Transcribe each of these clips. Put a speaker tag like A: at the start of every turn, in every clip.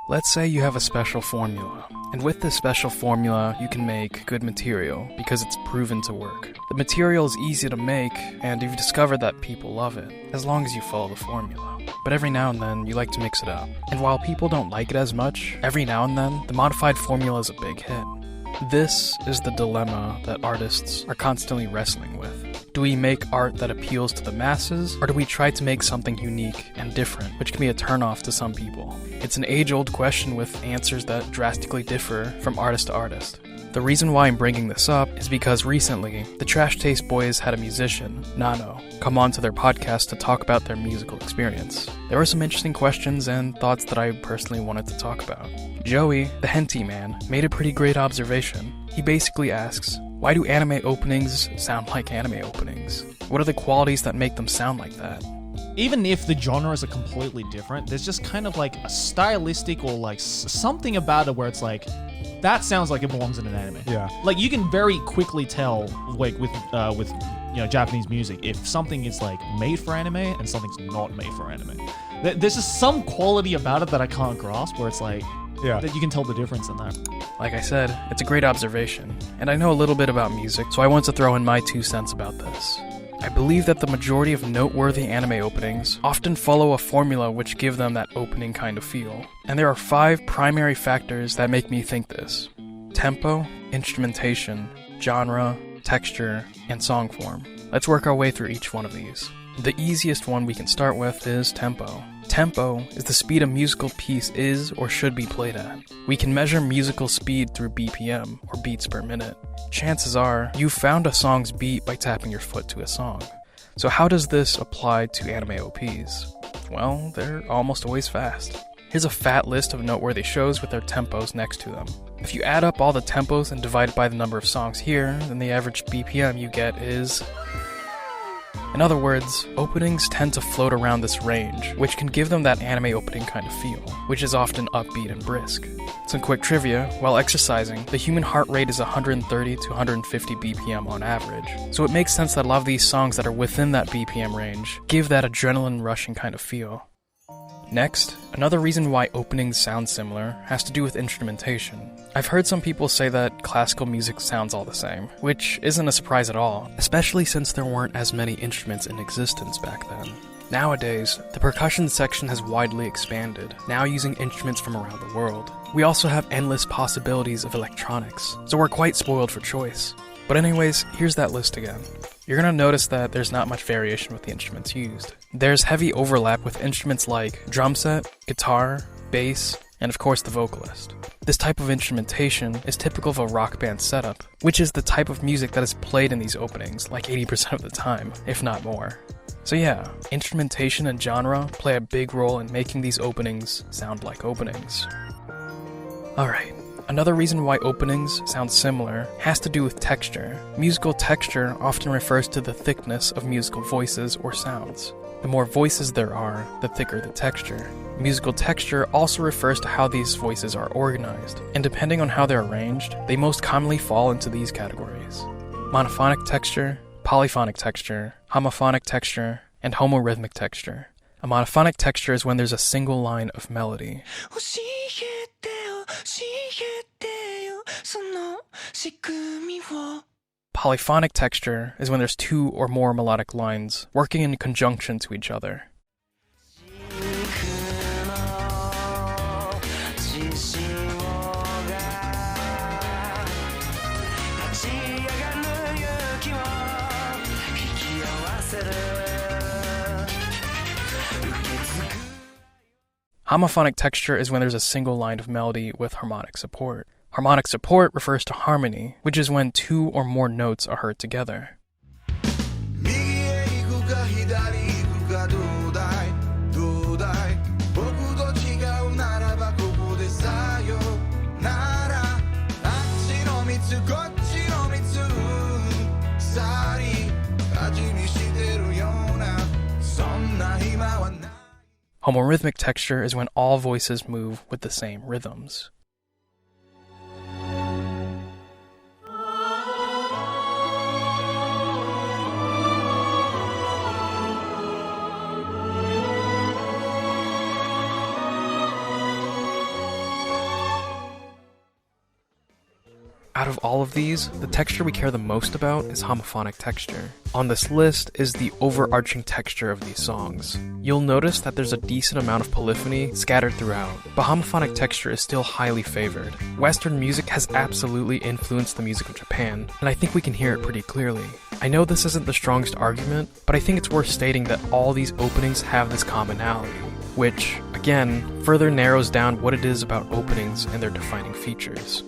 A: Let's say you have a special formula, and with this special formula you can make good material because it's proven to work. The material is easy to make, and you've discovered that people love it, as long as you follow the formula. But every now and then you like to mix it up, and while people don't like it as much, every now and then the modified formula is a big hit. This is the dilemma that artists are constantly wrestling with. Do we make art that appeals to the masses, or do we try to make something unique and different, which can be a turnoff to some people? It's an age-old question with answers that drastically differ from artist to artist. The reason why I'm bringing this up is because recently, the Trash Taste Boys had a musician, Nano, come onto their podcast to talk about their musical experience. There were some interesting questions and thoughts that I personally wanted to talk about. Joey, the Henty Man, made a pretty great observation. He basically asks, why do anime openings sound like anime openings? What are the qualities that make them sound like that?
B: Even if the genres are completely different, there's just kind of like a stylistic or like something about it where it's like, that sounds like it belongs in an anime.
C: Yeah.
B: Like you can very quickly tell, like with Japanese music, if something is like made for anime and something's not made for anime. There's just some quality about it that I can't grasp, where it's like, that you can tell the difference in that.
A: Like I said, it's a great observation, and I know a little bit about music, so I want to throw in my 2 cents about this. I believe that the majority of noteworthy anime openings often follow a formula which give them that opening kind of feel. And there are 5 primary factors that make me think this: tempo, instrumentation, genre, texture, and song form. Let's work our way through each one of these. The easiest one we can start with is tempo. Tempo is the speed a musical piece is or should be played at. We can measure musical speed through BPM, or beats per minute. Chances are, you've found a song's beat by tapping your foot to a song. So how does this apply to anime OPs? Well, they're almost always fast. Here's a fat list of noteworthy shows with their tempos next to them. If you add up all the tempos and divide it by the number of songs here, then the average BPM you get is... In other words, openings tend to float around this range, which can give them that anime opening kind of feel, which is often upbeat and brisk. Some quick trivia: while exercising, the human heart rate is 130 to 150 BPM on average, so it makes sense that a lot of these songs that are within that BPM range give that adrenaline rushing kind of feel. Next, another reason why openings sound similar has to do with instrumentation. I've heard some people say that classical music sounds all the same, which isn't a surprise at all, especially since there weren't as many instruments in existence back then. Nowadays, the percussion section has widely expanded, now using instruments from around the world. We also have endless possibilities of electronics, so we're quite spoiled for choice. But anyways, here's that list again. You're gonna notice that there's not much variation with the instruments used. There's heavy overlap with instruments like drum set, guitar, bass, and of course the vocalist. This type of instrumentation is typical of a rock band setup, which is the type of music that is played in these openings like 80% of the time, if not more. So yeah, instrumentation and genre play a big role in making these openings sound like openings. Alright. Another reason why openings sound similar has to do with texture. Musical texture often refers to the thickness of musical voices or sounds. The more voices there are, the thicker the texture. Musical texture also refers to how these voices are organized, and depending on how they're arranged, they most commonly fall into these categories: monophonic texture, polyphonic texture, homophonic texture, and homorhythmic texture. A monophonic texture is when there's a single line of melody. Polyphonic texture is when there's 2 or more melodic lines working in conjunction to each other. Homophonic texture is when there's a single line of melody with harmonic support. Harmonic support refers to harmony, which is when 2 or more notes are heard together. Homorhythmic texture is when all voices move with the same rhythms. Out of all of these, the texture we care the most about is homophonic texture. On this list is the overarching texture of these songs. You'll notice that there's a decent amount of polyphony scattered throughout, but homophonic texture is still highly favored. Western music has absolutely influenced the music of Japan, and I think we can hear it pretty clearly. I know this isn't the strongest argument, but I think it's worth stating that all these openings have this commonality, which, again, further narrows down what it is about openings and their defining features.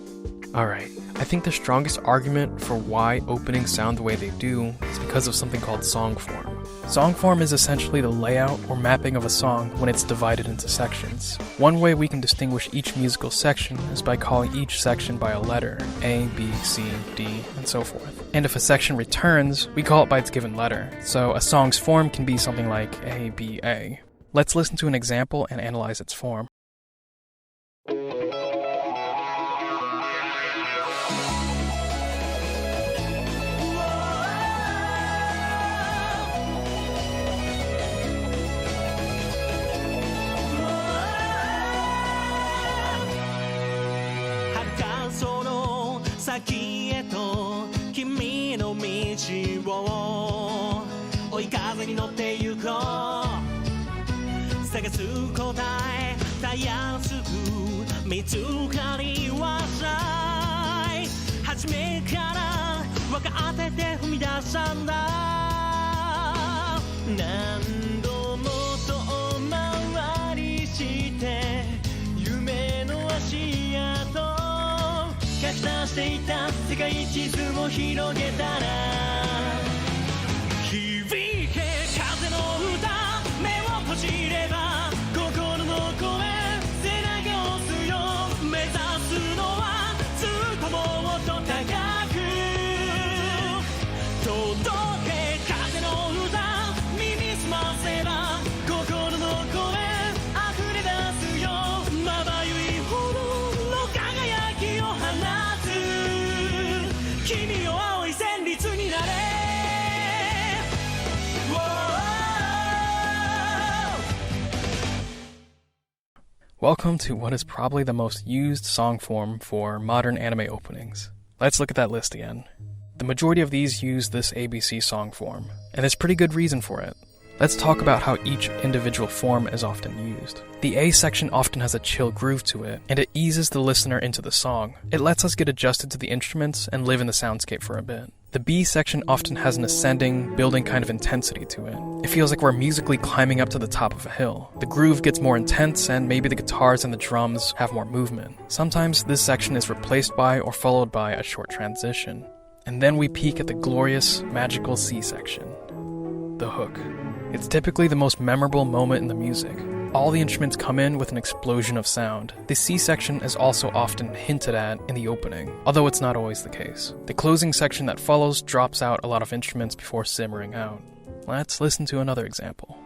A: Alright, I think the strongest argument for why openings sound the way they do is because of something called song form. Song form is essentially the layout or mapping of a song when it's divided into sections. One way we can distinguish each musical section is by calling each section by a letter, A, B, C, D, and so forth. And if a section returns, we call it by its given letter, so a song's form can be something like A, B, A. Let's listen to an example and analyze its form. Welcome to what is probably the most used song form for modern anime openings. Let's look at that list again. The majority of these use this ABC song form, and there's pretty good reason for it. Let's talk about how each individual form is often used. The A section often has a chill groove to it, and it eases the listener into the song. It lets us get adjusted to the instruments and live in the soundscape for a bit. The B section often has an ascending, building kind of intensity to it. It feels like we're musically climbing up to the top of a hill. The groove gets more intense, and maybe the guitars and the drums have more movement. Sometimes this section is replaced by or followed by a short transition. And then we peak at the glorious, magical C section. The hook. It's typically the most memorable moment in the music. All the instruments come in with an explosion of sound. The C section is also often hinted at in the opening, although it's not always the case. The closing section that follows drops out a lot of instruments before simmering out. Let's listen to another example.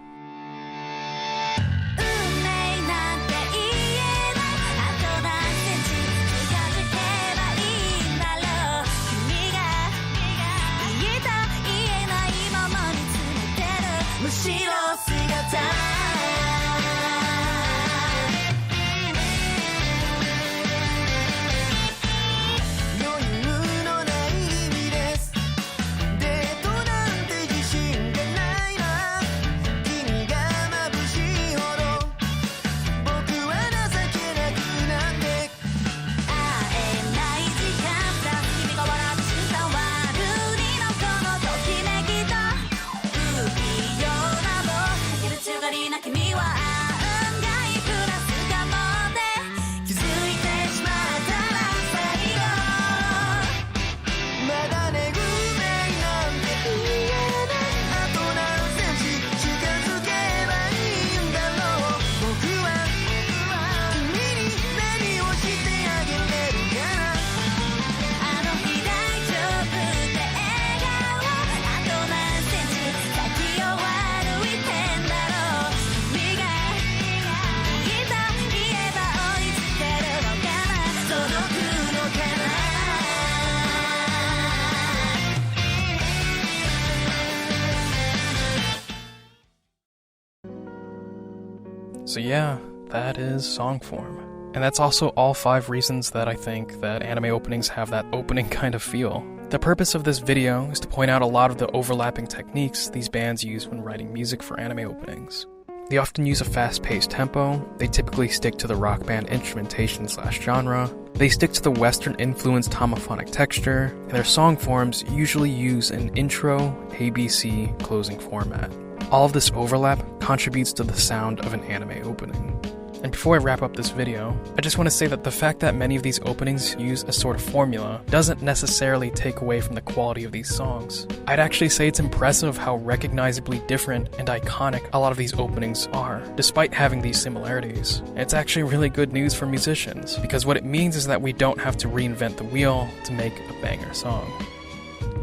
A: So yeah, that is song form. And that's also all 5 reasons that I think that anime openings have that opening kind of feel. The purpose of this video is to point out a lot of the overlapping techniques these bands use when writing music for anime openings. They often use a fast-paced tempo, they typically stick to the rock band instrumentation / genre, they stick to the Western-influenced homophonic texture, and their song forms usually use an intro, ABC, closing format. All of this overlap contributes to the sound of an anime opening. And before I wrap up this video, I just want to say that the fact that many of these openings use a sort of formula doesn't necessarily take away from the quality of these songs. I'd actually say it's impressive how recognizably different and iconic a lot of these openings are, despite having these similarities. It's actually really good news for musicians, because what it means is that we don't have to reinvent the wheel to make a banger song.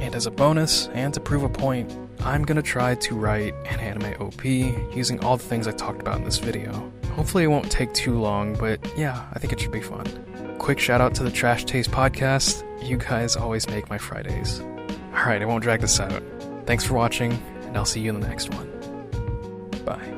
A: And as a bonus, and to prove a point, I'm gonna try to write an anime OP using all the things I talked about in this video. Hopefully it won't take too long, but yeah, I think it should be fun. Quick shout out to the Trash Taste podcast. You guys always make my Fridays. Alright, I won't drag this out. Thanks for watching, and I'll see you in the next one. Bye.